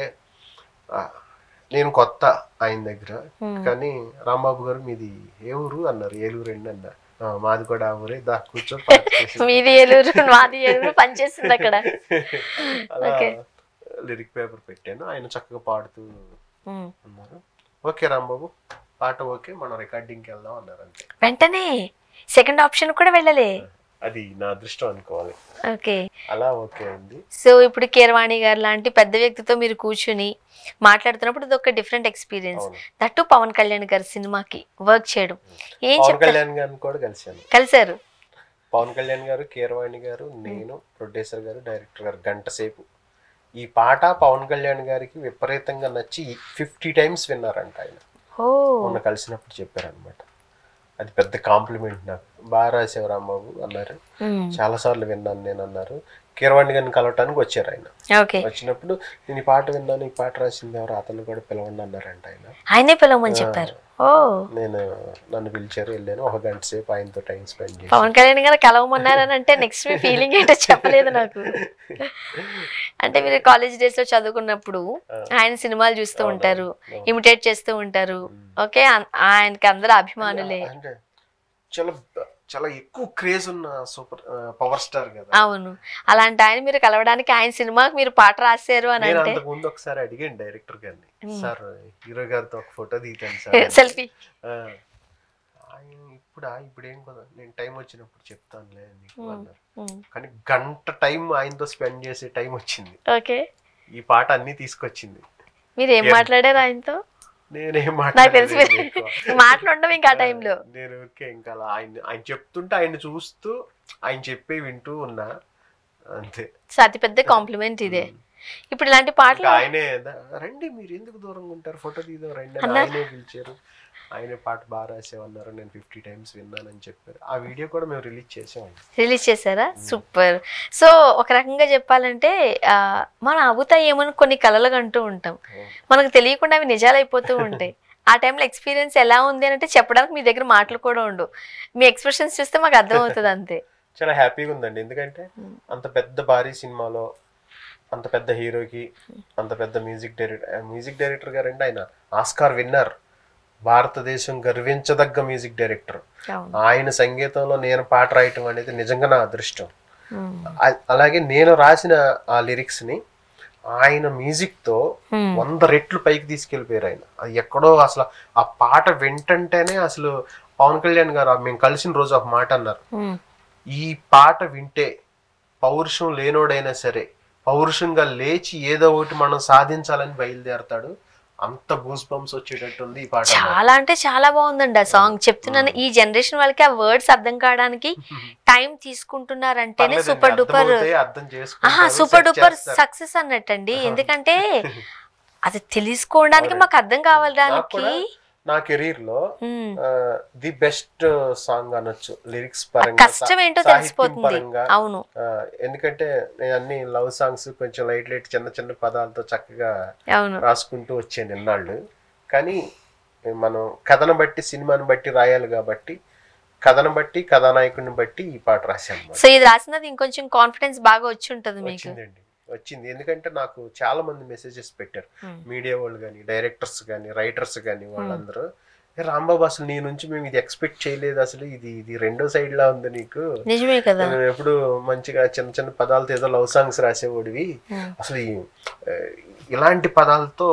నేను కొత్త ఆయన దగ్గర, కానీ రాంబాబు గారు మీది ఏ ఊరు అన్నారు. ఏలూరు అండి అన్నారు. మాది కూడా ఆ ఊరే, దా కూర్చో పనిచేస్తుంది అక్కడ. లిరిక్ పేపర్ పెట్టాను, ఆయన చక్కగా పాడుతూ ఉన్నారు. ఓకే రాంబాబు పాట ఓకే, మనం రికార్డింగ్కి వెళ్దాం అన్నారు. అంతే, వెంటనే సెకండ్ ఆప్షన్ కూడా వెళ్ళలే. అది నా అదృష్టం అనుకోవాలి. ఓకే, అలా ఓకే అండి. సో ఇప్పుడు కీరవాణి గారు లాంటి పెద్ద వ్యక్తితో మీరు కూర్చుని మాట్లాడుతున్నప్పుడు ఇది ఒక different experience. That Pawan Kalyan గారి సినిమాకి వర్క్ చేయడం. ఏం పవన్ కళ్యాణ్ గారిని కూడా కలిశారు. పవన్ కళ్యాణ్ గారు, కీరవాణి గారు, నేను, ప్రొడ్యూసర్ గారు, డైరెక్టర్ గారు గంట సేపు ఈ పాట పవన్ కళ్యాణ్ గారికి విపరీతంగా నచ్చి 50 times విన్నారంట ఆయన. మొన్న కలిసినప్పుడు చెప్పారనమాట. అది పెద్ద కాంప్లిమెంట్ నాకు. బాగా రాసేవారు రాంబాబు అన్నారు, చాలా సార్లు విన్నాను నేను అన్నారు. కీరవాణి గారిని కలవటానికి వచ్చారు ఆయన. వచ్చినప్పుడు నేను ఈ పాట విన్నాను, ఈ పాట రాసింది ఎవరు, అతను కూడా పిలవండి అన్నారంట ఆయన. ఆయనే పిలవమని చెప్పారు. ఓ నన్ను పిలిచారు, వెళ్ళాను. 1 గంట సేపు ఆయనతో టైం స్పెండ్ చేసి. పవన్ కళ్యాణ్ గారు కలవమన్నారని అంటే నెక్స్ట్ మీ ఫీలింగ్ ఏంటో చెప్పలేదు నాకు. అంటే మీరు కాలేజ్ డేస్ లో చదువుకున్నప్పుడు ఆయన సినిమాలు చూస్తూ ఉంటారు, ఇమిటేట్ చేస్తూ ఉంటారు. ఓకే, ఆయనకి అందరూ అభిమానులే. అంటే చాలా చాలా ఎక్కువ క్రేజ్ ఉన్న సూపర్ పవర్ స్టార్ కదా. అవును, అలాంటి ఆయన మీరు కలవడానికి ఆయన సినిమాకి మీరు పాట రాశారు అని అంటే. అంతకు ముందు ఒకసారి అడిగాను డైరెక్టర్ గారిని, సార్ హీరో గారితో ఒక ఫోటో దిగుతాను సార్, సెల్ఫీ. ఇప్పుడు ఏం కదా, నేను టైం వచ్చినప్పుడు చెప్తానులే నీకు అన్నారు. కానీ గంట టైం ఆయనతో స్పెండ్ చేసే టైం వచ్చింది. ఓకే, ఈ పాట అన్ని తీసుకొచ్చింది. మీరు ఏం మాట్లాడారు ఆయనతో? నేనేం మాట్లాడడం ఇంకా ఆ టైంలో నేను ఇంకా అలా ఆయన చెప్తుంటే ఆయన చూస్తూ ఆయన చెప్పి వింటూ ఉన్నా అంతే. అతి పెద్ద కాంప్లిమెంట్ ఇదే. ఇప్పుడు ఇలాంటి పాటలు ఆయనే రండి మీరు ఎందుకు దూరంగా ఉంటారు, ఫోటో తీద్దాం రండి అని ఆయనే పిలిచారు. ఆయనే పాట బాగా రాసేవన్నారు, నేను 50 times విన్నానని చెప్పారు. ఆ వీడియో కూడా మేము రిలీజ్ చేసారా? సూపర్. సో ఒక రకంగా చెప్పాలంటే మనం అవుతాయేమని కొన్ని కలలు అంటూ ఉంటాం, మనకు తెలియకుండా అవి నిజాలు అయిపోతూ ఉంటాయి. ఆ టైంలో ఎక్స్పీరియన్స్ ఎలా ఉంది అని అంటే చెప్పడానికి మీ దగ్గర మాటలు కూడా ఉండవు, మీ ఎక్స్ప్రెషన్స్ చూస్తే మాకు అర్థం అవుతుంది అంతే. చాలా హ్యాపీగా ఉందండి, ఎందుకంటే అంత పెద్ద భారీ సినిమాలో అంత పెద్ద హీరోకి అంత పెద్ద మ్యూజిక్ డైరెక్టర్ గారు అంటే ఆయన ఆస్కార్ విన్నర్, భారతదేశం గర్వించదగ్గ మ్యూజిక్ డైరెక్టర్. ఆయన సంగీతంలో నేను పాట రాయటం అనేది నిజంగా నా అదృష్టం. అలాగే నేను రాసిన ఆ లిరిక్స్ ని ఆయన మ్యూజిక్ తో 100 రెట్లు పైకి తీసుకెళ్లిపోయారు ఆయన. అది ఎక్కడో అసలు ఆ పాట వింటంటేనే అసలు పవన్ కళ్యాణ్ గారు మేము కలిసిన రోజు ఒక మాట అన్నారు, ఈ పాట వింటే పౌరుషం లేనోడైనా సరే పౌరుషంగా లేచి ఏదో ఒకటి మనం సాధించాలని బయలుదేరతాడు. అంత గూస్ బంప్స్ వచ్చేటట్టుంది ఈ పాట. చాలా అంటే చాలా బాగుందండి ఆ సాంగ్. చెప్తున్నాను, ఈ జనరేషన్ వాళ్ళకి ఆ వర్డ్స్ అర్థం కావడానికి టైం తీసుకుంటున్నారంటేనే సూపర్ డూపర్ సక్సెస్ అన్నట్టండి. ఎందుకంటే అది తెలుసుకోవడానికి మాకు అర్థం కావడానికి నా కెరీర్ లో ది బెస్ట్ సాంగ్ అనొచ్చు. లిరిక్స్ పరంగా కష్టం ఏంటో తెలిసిపోతుంది. అవును, ఎందుకంటే నేను అన్ని లవ్ సాంగ్స్ కొంచెం లైట్ చిన్న చిన్న పదాలతో చక్కగా రాసుకుంటూ వచ్చాను ఎన్నాళ్ళు. కానీ మనం కథను బట్టి సినిమాని బట్టి రాయాలి కాబట్టి కథను బట్టి కథానాయకుడిని బట్టి ఈ పాట రాశాను. సో ఇది రాసినది ఇంకొంచెం కాన్ఫిడెన్స్ బాగా వచ్చి ఉంటుంది మీకు. వచ్చింది, ఎందుకంటే నాకు చాలా మంది మెసేజెస్ పెట్టారు, మీడియా వాళ్ళు కానీ డైరెక్టర్స్ కానీ రైటర్స్ కానీ, వాళ్ళందరూ రాంబాబు అసలు నీ నుంచి మేము ఇది ఎక్స్పెక్ట్ చేయలేదు, అసలు ఇది రెండో సైడ్ లా ఉంది నీకు, నిజమే కదా, ఎప్పుడు మంచిగా చిన్న చిన్న పదాలతో ఏదో లవ్ సాంగ్స్ రాసేవాడివి, అసలు ఇలాంటి పదాలతో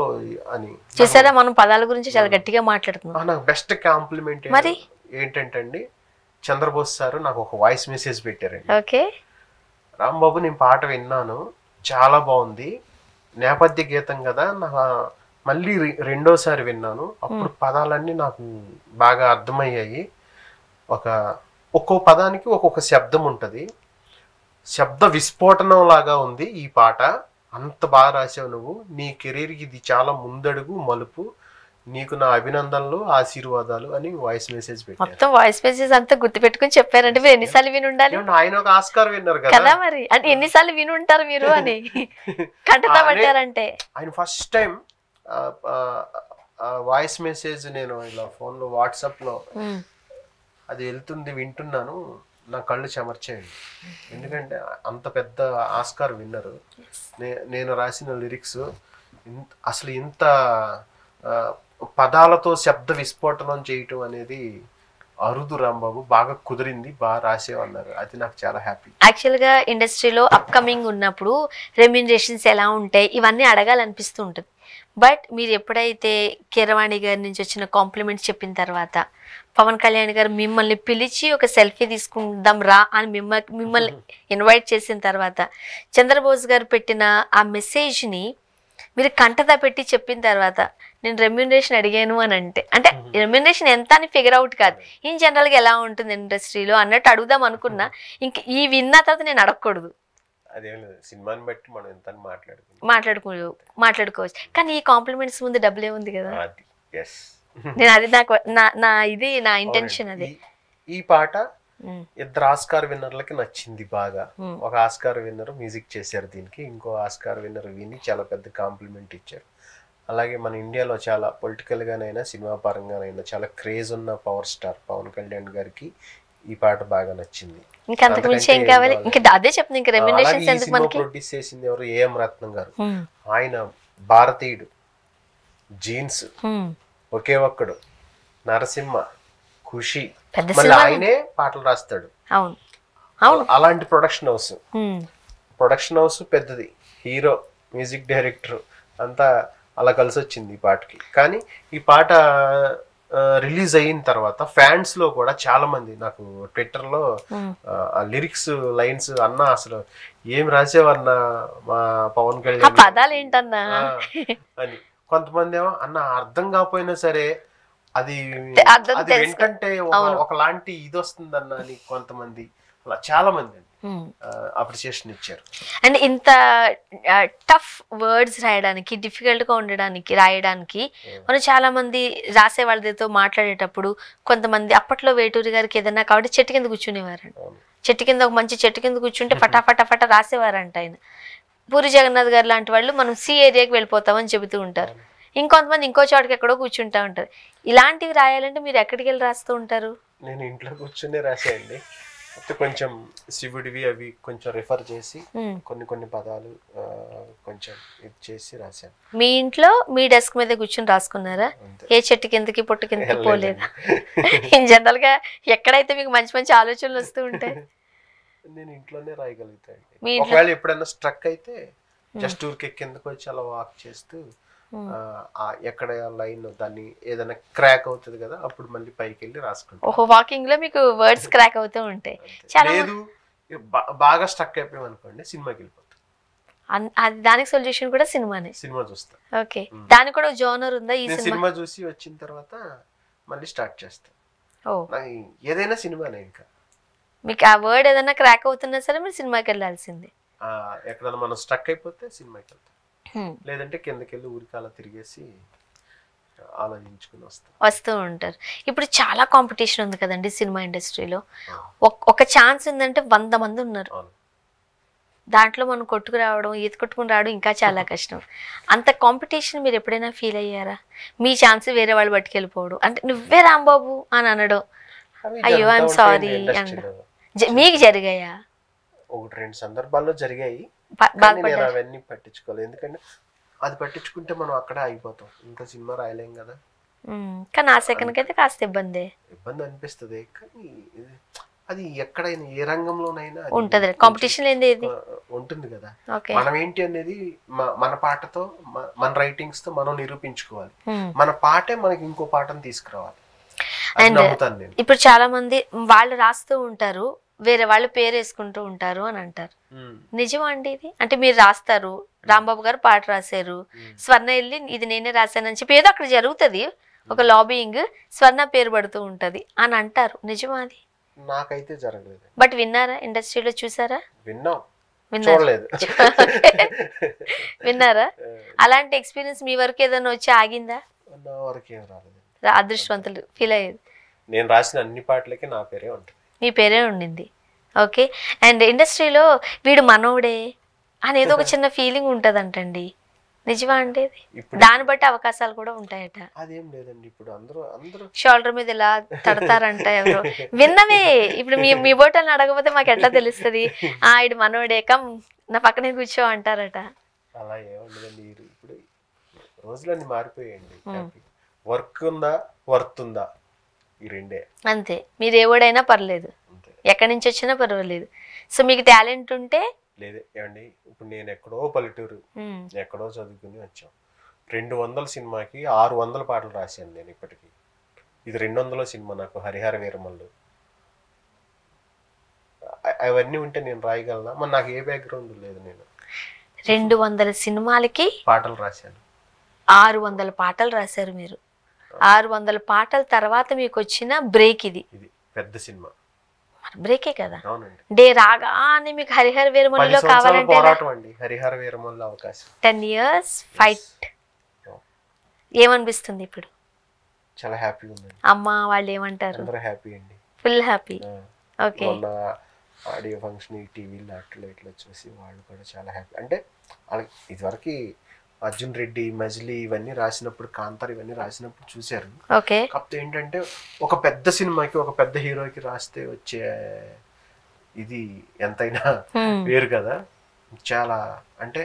అని. చూసారా, మనం పదాల గురించి చాలా గట్టిగా మాట్లాడుతున్నాం. నాకు బెస్ట్ కాంప్లిమెంట్ ఏంటంటే అండి, చంద్రబోస్ సార్ నాకు ఒక వాయిస్ మెసేజ్ పెట్టారండి. ఓకే, రాంబాబు నేను పాట విన్నాను, చాలా బాగుంది, నేపథ్య గీతం కదా, నాకు మళ్ళీ రెండోసారి విన్నాను, అప్పుడు పదాలన్నీ నాకు బాగా అర్థమయ్యాయి. ఒక్కో పదానికి ఒక్కొక్క శబ్దం ఉంటుంది, శబ్ద విస్ఫోటనం లాగా ఉంది ఈ పాట, అంత బాగా రాసావు నువ్వు, నీ కెరీర్కి ఇది చాలా ముందడుగు మలుపు, నీకు నా అభినందనలు ఆశీర్వాదాలు అని వాయిస్ మెసేజ్ పెట్టారు. మొత్తం వాయిస్ మెసేజ్ అంతా గుర్తు పెట్టుకుని చెప్పారంటే మీరు ఎన్నిసార్లు విని ఉండాలి? ఆయన ఒక ఆస్కార్ విన్నారు కదా మరి, అంటే ఎన్నిసార్లు విని ఉంటారు మీరు అని కంటతా పట్టారంటే. ఆయన ఫస్ట్ టైం వాయిస్ మెసేజ్ నేను ఇలా ఫోన్ లో వాట్సాప్ లో అది వెళ్తుంది వింటున్నాను, నా కళ్ళు చెమర్చేయండి. ఎందుకంటే అంత పెద్ద ఆస్కార్ విన్నరు, నేను రాసిన లిరిక్స్ అసలు ఇంత పదాలతో శబ్ద విస్ఫోటనం చేయటం అనేది అరుదు రాంబాబు, బాగా కుదిరింది, బాగా రాసేవన్నారు, అది నాకు చాలా హ్యాపీ. యాక్చువల్గా ఇండస్ట్రీలో అప్కమింగ్ ఉన్నప్పుడు రెమ్యూనరేషన్స్ ఎలా ఉంటాయి ఇవన్నీ అడగాలనిపిస్తూ ఉంటుంది. బట్ మీరు ఎప్పుడైతే కీరవాణి గారి నుంచి వచ్చిన కాంప్లిమెంట్స్ చెప్పిన తర్వాత, పవన్ కళ్యాణ్ గారు మిమ్మల్ని పిలిచి ఒక సెల్ఫీ తీసుకుందాం రా అని మిమ్మల్ని ఇన్వైట్ చేసిన తర్వాత, చంద్రబోస్ గారు పెట్టిన ఆ మెసేజ్ని మీరు కంటదా పెట్టి చెప్పిన తర్వాత, నేను రెమ్యూనరేషన్ అడిగాను అని అంటే రెమ్యూనరేషన్ ఎంత అని ఫిగర్ అవుట్ కాదు, ఇన్ జనరల్గా ఎలా ఉంటుంది ఇండస్ట్రీలో అన్నట్టు అడుగుదాం అనుకున్నా. ఇంక ఈ విన్న తర్వాత నేను అడగకూడదు, సినిమాని బట్టి మనం ఎంత మాట్లాడుకోవచ్చు. కానీ ఈ కాంప్లిమెంట్స్ ముందు డబ్బులే ఉంది కదా, నేను అది నాకు నా ఇంటెన్షన్. అది ఈ పాట ఇద్దరు ఆస్కార్ విన్నర్లకి నచ్చింది బాగా. ఒక ఆస్కార్ విన్నర్ మ్యూజిక్ చేశారు దీనికి, ఇంకో ఆస్కార్ విన్నర్ విని చాలా పెద్ద కాంప్లిమెంట్ ఇచ్చారు. అలాగే మన ఇండియాలో చాలా పొలిటికల్ గానైనా సినిమా పరంగానైనా చాలా క్రేజ్ ఉన్న పవర్ స్టార్ పవన్ కళ్యాణ్ గారికి ఈ పాట బాగా నచ్చింది. ఇంకా అంతకు మించి ఏం కావాలి? ఇంకా అదే చెప్తుంది, ఇంకా రెమ్యునరేషన్స్ ఎందుకు మనకి. ప్రొడ్యూస్ చేసింది ఎవరు? ఏఎం రత్నం గారు. ఆయన భారతీయుడు, జీన్స్, ఒకే ఒక్కడు, నరసింహ, ఖుషి, మళ్ళీ ఆయనే పాటలు రాస్తాడు. అవును అవును. అలాంటి ప్రొడక్షన్ హౌస్ పెద్దది, హీరో, మ్యూజిక్ డైరెక్టర్ అంతా అలా కలిసి వచ్చింది ఈ పాటకి. కానీ ఈ పాట రిలీజ్ అయిన తర్వాత ఫ్యాన్స్ లో కూడా చాలా మంది నాకు ట్విట్టర్ లో ఆ లిరిక్స్ లైన్స్ అన్నా అసలు ఏం రాసేవన్నా మా పవన్ కళ్యాణ్ పదాలు ఏంటన్నా అని. కొంతమంది ఏమో అన్న అర్థం కాకపోయినా సరే అది ఏంటంటే ఒకలాంటి ఇది వస్తుందన్న అని కొంతమంది, అలా చాలా మంది అప్రిసియేషన్ ఇచ్చారు. అండ్ ఇంత టఫ్ వర్డ్స్ రాయడానికి, డిఫికల్ట్ గా ఉండడానికి రాయడానికి మనం చాలా మంది రాసే వాళ్ళతో మాట్లాడేటప్పుడు కొంతమంది అప్పట్లో వేటూరి గారికి ఏదన్నా కాబట్టి చెట్టు కింద కూర్చునేవారంట. చెట్టు కింద ఒక మంచి చెట్టు కింద కూర్చుంటే ఫటాఫట రాసేవారంట ఆయన. పూరి జగన్నాథ్ గారు లాంటి వాళ్ళు మనం సి ఏరియాకి వెళ్ళిపోతామని చెబుతూ ఉంటారు. ఇంకొంతమంది ఇంకో చోటకి ఎక్కడో కూర్చుంటా ఉంటారు. ఇలాంటివి రాయాలంటే మీరు ఎక్కడికి వెళ్ళి రాస్తూ ఉంటారు? నేను ఇంట్లో కూర్చునే రాసేయండి. కొంచెం శివుడివి అవి కొంచెం రిఫర్ చేసి కొన్ని పదాలు కొంచెం ఇది చేసి రాశాను. మీ ఇంట్లో మీ డెస్క్ మీద కూర్చొని రాసుకున్నారా? ఏ చెట్టు కిందకి పొట్టు కిందకి పోలేదా? జనరల్ గా ఎక్కడైతే మీకు మంచి మంచి ఆలోచనలు వస్తూ ఉంటాయి? నేను ఇంట్లోనే రాయగలుగుతాను. ఒకవేళ ఎప్పుడైనా స్ట్రక్ అయితే జస్ట్ ఊరికే కిందకి వచ్చి అలా వాక్ చేస్తూ ఎక్కడ లైన్ దాన్ని ఏదైనా క్రాక్ అవుతుంది కదా, అప్పుడు మళ్ళీ పైకి వెళ్ళి రాసుకుంటాం. ఓహో, వాకింగ్ లో మీకు వర్డ్స్ క్రాక్ అవుతూ ఉంటాయి. లేదు బాగా స్ట్రక్ అయిపోయాం అనుకోండి, సినిమాకి వెళ్ళిపోతాం. దానికి సొల్యూషన్ కూడా సినిమానే. సినిమా చూస్తా. ఓకే, దానికి కూడా జోనర్ ఉందా? ఈ సినిమా చూసి వచ్చిన తర్వాత మళ్ళీ స్టార్ట్ చేస్తాం. ఏదైనా సినిమానే. ఇంకా మీకు ఆ వర్డ్ ఏదైనా క్రాక్ అవుతున్నా సరే మీరు సినిమాకి వెళ్ళాల్సిందే. ఎక్కడైనా మనం స్ట్రక్ అయిపోతే సినిమాకి వెళ్తాం, లేదంటే కిందకి వెళ్ళి ఊరికి అలా తిరిగేసి ఆలోచించుకుని వస్తూ ఉంటారు. ఇప్పుడు చాలా కాంపిటీషన్ ఉంది కదండి సినిమా ఇండస్ట్రీలో. ఒక ఛాన్స్ ఉందంటే 100 మంది ఉన్నారు. దాంట్లో మనం కొట్టుకు రావడం, ఈత కొట్టుకుని రావడం ఇంకా చాలా కష్టం. అంత కాంపిటీషన్ మీరు ఎప్పుడైనా ఫీల్ అయ్యారా? మీ ఛాన్స్ వేరే వాళ్ళు పట్టుకెళ్ళిపోవడం, అంటే నువ్వే రాంబాబు అని అనడం, అయ్యో ఐఎమ్ సారీ అనడం, మీకు జరిగాయా? 1-2 సందర్భాల్లో జరిగాయి. అవన్నీ పట్టించుకోలేదు, ఎందుకంటే అది పట్టించుకుంటే మనం అక్కడే ఆగిపోతాం, ఇంకా సినిమా రాయలేం కదా. కానీ ఆ సెకండ్ అయితే కాస్త ఇబ్బంది అనిపిస్తుంది. కానీ అది ఎక్కడైనా ఏ రంగంలోనైనా ఉంటది, కాంపిటీషన్ ఉంటుంది కదా. మనం ఏంటి అనేది మన పాటతో, మన రైటింగ్స్ తో మనం నిరూపించుకోవాలి. మన పాటే మనకి ఇంకో పాటను తీసుకురావాలి. అండ్ ఇప్పుడు చాలా మంది వాళ్ళు రాస్తూ ఉంటారు, వేరే వాళ్ళు పేరు వేసుకుంటూ ఉంటారు అని అంటారు. నిజమా అండి ఇది? అంటే మీరు రాస్తారు, రాంబాబు గారు పాట రాశారు, స్వర్ణ వెళ్ళి ఇది నేనే రాశానని చెప్పి ఏదో అక్కడ జరుగుతుంది, ఒక లాబియింగ్, స్వర్ణ పేరు పడుతూ ఉంటది అని అంటారు. నిజమా అది? నాకైతే జరగలేదు. బట్ విన్నారా? ఇండస్ట్రీలో చూసారా? విన్నారా? అలాంటి ఎక్స్పీరియన్స్ మీ వరకు ఏదైనా వచ్చి ఆగిందా? అదృష్టవంతులు ఫీల్ అయ్యేది. నేను రాసిన అన్ని పాటలకి నా పేరే ఉంటుంది. మీ పేరే ఉండింది. ఓకే. అండ్ ఇండస్ట్రీలో వీడు మనోడే అనేది ఒక చిన్న ఫీలింగ్ ఉంటదంటండి. నిజమా అంటే దాన్ని బట్టి అవకాశాలు కూడా ఉంటాయట. అదేం లేదండి, ఇప్పుడు అందరూ షోల్డర్ మీద ఇలా తడతారంట ఎవరో విన్నవే. ఇప్పుడు మీ బోటల్ని అడగకపోతే మాకు ఎట్లా తెలుస్తుంది? ఇది మనోడే, కమ్ నా పక్కనే కూర్చో అంటారట. అలా ఏముండదండి, ఇప్పుడు రోజులన్నీ మారిపోయాయండి. వర్క్ ఉందా, వర్త్ ఉందా, ఈ రెండే అంతే. మీరు ఎవడైనా పర్లేదు, ఎక్కడి నుంచి వచ్చినా పర్వాలేదు. సో మీకు టాలెంట్ ఉంటే లేదే ఏమండి. ఇప్పుడు నేను ఎక్కడో పల్లెటూరు ఎక్కడో చదువుకుని వచ్చాం. 200 సినిమాకి 600 పాటలు రాశాను నేను ఇప్పటికి. ఇది 200 సినిమా నాకు, హరిహర వీరమల్లు. అవన్నీ ఉంటే నేను రాయగలనా? మరి నాకు ఏ బ్యాక్గ్రౌండ్ లేదు. నేను 200 సినిమాలకి పాటలు రాశాను. 600 పాటలు రాశారు మీరు. 600 పాటల తర్వాత మీకు వచ్చిన బ్రేక్ ఇది పెద్ద సినిమా బ్రేకే కదా. డే రాగానే మీకు హరిహర వీరమల్లులో కావాలంటే హరిహర వీరమల్లు అవకాశం 10 years ఫైట్. ఏమనిపిస్తుంది ఇప్పుడు? చాలా హ్యాపీగా ఉంది. అమ్మ వాళ్ళు ఏమంటారు? అందరూ హ్యాపీ అండి, full happy. Okay. Audio function టీవీలో అట్లా ఇట్లా చూసి వాళ్ళు కూడా చాలా హ్యాపీ. అంటే వాళ్ళకి ఇదివరకు అర్జున్ రెడ్డి, మజిలీ ఇవన్నీ రాసినప్పుడు, కాంతార్ ఇవన్నీ రాసినప్పుడు చూశారు. ఓకే. కాకపోతే ఏంటంటే ఒక పెద్ద సినిమాకి ఒక పెద్ద హీరోకి రాస్తే వచ్చే ఇది ఎంతైనా వేరు కదా. చాలా అంటే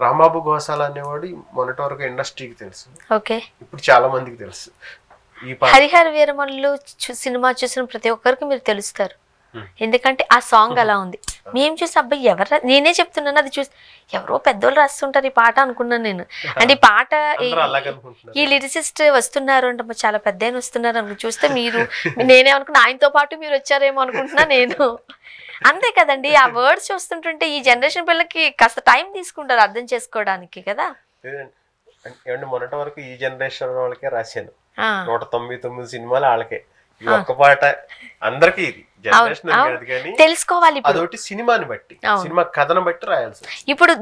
రాంబాబు గోసాల అనేవాడు మొన్నటి వరకు ఇండస్ట్రీకి తెలుసు, ఓకే, ఇప్పుడు చాలా మందికి తెలుసు. ఈ హరిహర వీరమల్లు సినిమా చూసిన ప్రతి ఒక్కరికి మీరు తెలుస్తారు, ఎందుకంటే ఆ సాంగ్ అలా ఉంది. మేము చూసి అబ్బాయి ఎవరు, నేనే చెప్తున్నాను అది చూసి ఎవరో పెద్దోళ్ళు రాస్తుంటారు ఈ పాట అనుకున్నాను నేను. అంటే ఈ పాట ఈ లిరిసిస్ట్ వస్తున్నారు అంటే చాలా పెద్ద ఆయన వస్తున్నారు అనుకు చూస్తే మీరు నేనేమనుకున్నా ఆయనతో పాటు మీరు వచ్చారేమో అనుకుంటున్నా నేను. అంతే కదండి, ఆ వర్డ్స్ చూస్తుంటుంటే ఈ జనరేషన్ పిల్లలకి కాస్త టైం తీసుకుంటారు అర్థం చేసుకోవడానికి కదా. ఏమంటే మొన్నటి వరకు ఈ జనరేషన్ వాళ్ళకే రాశాను 199 సినిమాలు వాళ్ళకే, ఈ ఒక్క పాట అందరికి. ఇది జనరేషన్ కాదు కానీ తెలుసుకోవాలి, అదొకటి సినిమాని బట్టి, సినిమా కథను బట్టి రాయాల్సి. ఇప్పుడు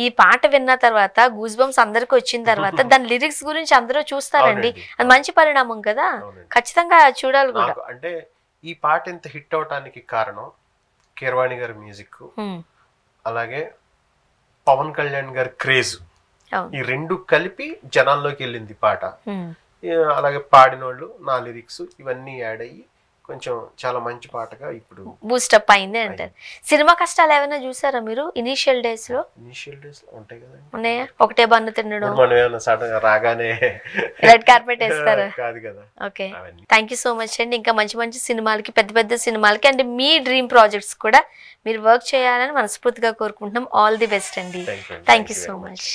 ఈ పాట విన్న తర్వాత గూస్ బంప్స్ అందరికి వచ్చిన తర్వాత దాని లిరిక్స్ గురించి అందరూ చూస్తారండి, అది మంచి పరిణామం కదా, ఖచ్చితంగా చూడాలి కూడా. అంటే ఈ పాట ఇంత హిట్ అవటానికి కారణం కీరవాణి గారి మ్యూజిక్, అలాగే పవన్ కళ్యాణ్ గారి క్రేజ్, ఈ రెండు కలిపి జనాల్లోకి వెళ్ళింది పాట. అలాగే పాడినోళ్ళు, నా లిరిక్స్ ఇవన్నీ యాడ్ అయ్యి కొంచెం చాలా మంచి పాటగా ఇప్పుడు బూస్టప్ అయింది అంటారు. సినిమా కష్టాలు ఏమైనా చూసారా మీరు ఇనిషియల్ డేస్ లో? ఇనిషియల్ డేస్ లో ఉంటాయి కదా, ఉన్నాయా? ఒకటే బన్ను తినడం, మనం ఏమైనా సడన్ రాగానే రెడ్ కార్పెట్ వేస్తారా? కాదు కదా. Okay, thank you so much అండి. ఇంకా మంచి మంచి సినిమాలకి, పెద్ద పెద్ద సినిమాలకి అండ్ మీ డ్రీమ్ ప్రాజెక్ట్స్ కూడా మీరు వర్క్ చేయాలని మనస్ఫూర్తిగా కోరుకుంటున్నాం. ఆల్ ది బెస్ట్ అండి. Thank you so much.